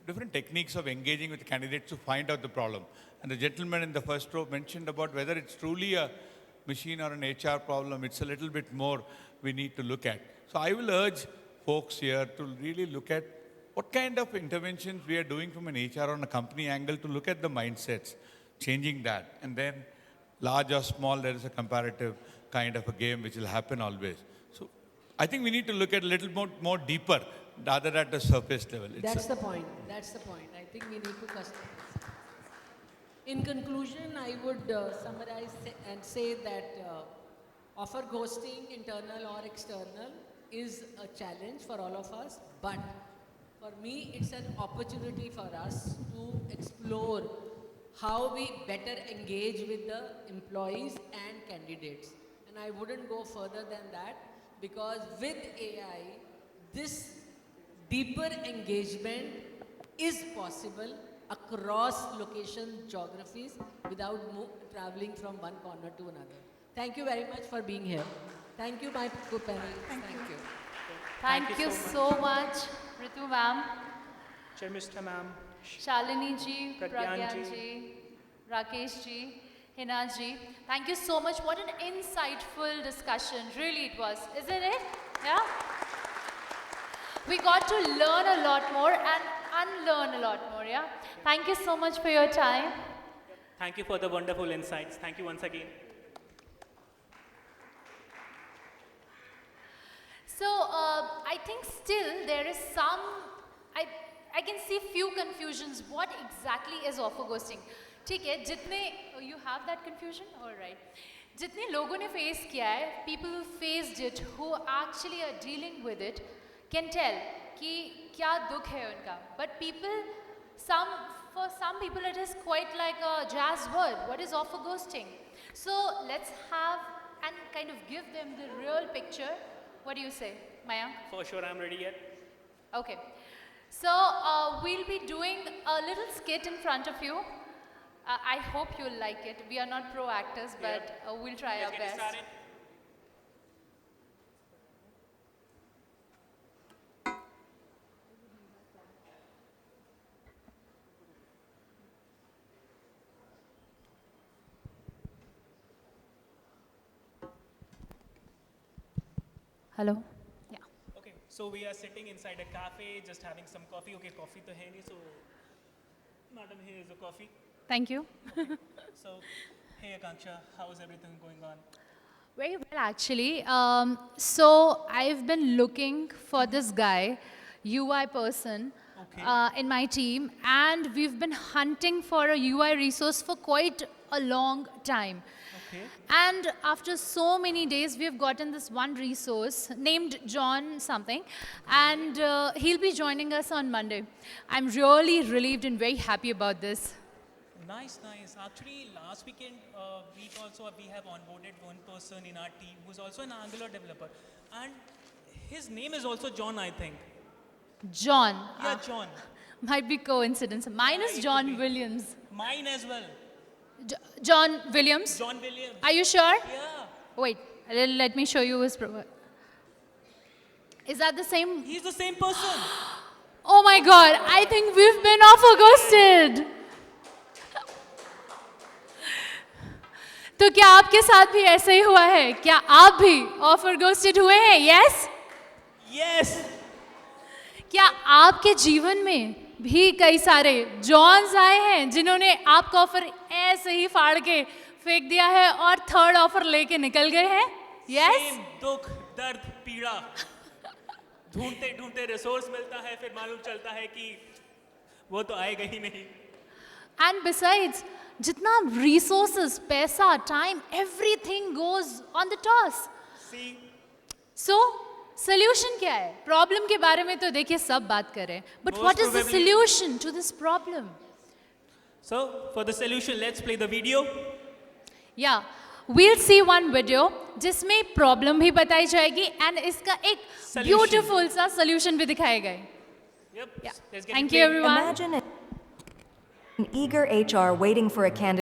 different techniques of engaging with candidates to find out the problem. And the gentleman in the first row mentioned about whether it's truly a machine or an HR problem. It's a little bit more we need to look at. So I will urge folks here to really look at what kind of interventions we are doing from an HR on a company angle to look at the mindsets, changing that. And then large or small, there is a comparative kind of a game which will happen always. So I think we need to look at a little more deeper rather at the surface level. That's the point. That's the point. I think we need to customize. In conclusion, I would summarize and say that offer ghosting, internal or external, is a challenge for all of us. But for me, it's an opportunity for us to explore how we better engage with the employees and candidates. And I wouldn't go further than that, because with AI, this deeper engagement is possible across location geographies without traveling from one corner to another. Thank you very much for being here. Thank you, my good panel. Thank you. Thank you so much, Ritu ma'am, Sharmistha ma'am, Shalini ji, Pragyan Pragyan ji, Rakesh ji, Hina ji. Thank you so much. What an insightful discussion. Really it was, isn't it? Yeah? We got to learn a lot more and unlearn a lot more, yeah? Thank you so much for your time. thank you for the wonderful insights. Thank you once again. So, I think still there is some, I can see few confusions. What exactly is offer ghosting? ठीक है, जितने, you have that confusion? All right. जितने लोगों ने face किया है, people who faced it, who actually are dealing with it, can tell कि क्या दुख है उनका. But people, for some people it is quite like a jazz word. What is offer ghosting? So let's have and kind of give them the real picture. What do you say, Mayank? For sure, I'm ready yet. Okay. So we'll be doing a little skit in front of you. I hope you'll like it. We are not pro actors, but we'll try our Let's get best. started. Hello? Yeah. Okay, so we are sitting inside a cafe, just having some coffee. Okay, coffee to hai nahi, so madam, here is a coffee. Thank you. So, hey Akanksha, how is everything going on? Very well, actually. So I've been looking for this guy, UI person, Okay. in my team, and we've been hunting for a UI resource for quite a long time. Okay. And after so many days, we have gotten this one resource named John something, and he'll be joining us on Monday. I'm really relieved and very happy about this. Nice, nice. Actually, last week also we have onboarded one person in our team who's also an Angular developer, and his name is also John, I think. John. Yeah, John. Might be coincidence. Mine Yeah, is it John could be. Williams. Mine as well. John Williams? John Williams. Are you sure? Yeah. Wait, let me show you his profile. Is that the same? He's the same person. Oh my god, I think we've been offer ghosted. तो क्या आपके साथ भी ऐसे ही हुआ है? क्या आप भी ऑफर घोस्टेड हुए हैं? Yes? Yes. क्या आपके जीवन में भी कई सारे जॉन्स आए हैं जिन्होंने आपका ऑफर ऐसे ही फाड़ के फेंक दिया है और थर्ड ऑफर लेके निकल गए हैं? Yes? Same दुख, दर्द, पीड़ा. ढूंढते ढूंढते रिसोर्स मिलता है, फिर मालूम चलता है कि वो तो आएगा ही नहीं. And besides, जितना resources, पैसा, time, everything goes on the toss. See, So, solution क्या है? Problem के बारे में तो देखिए सब बात कर रहे हैं. But Most what is the probably- solution to this problem? so for the solution, let's play the video. Yeah, we'll see one video जिसमें problem भी बताई जाएगी and इसका एक Solution. beautiful सा solution भी दिखाए गए. Yep. Yeah. Let's get Thank it you played. everyone. Imagine an eager HR waiting for a candidate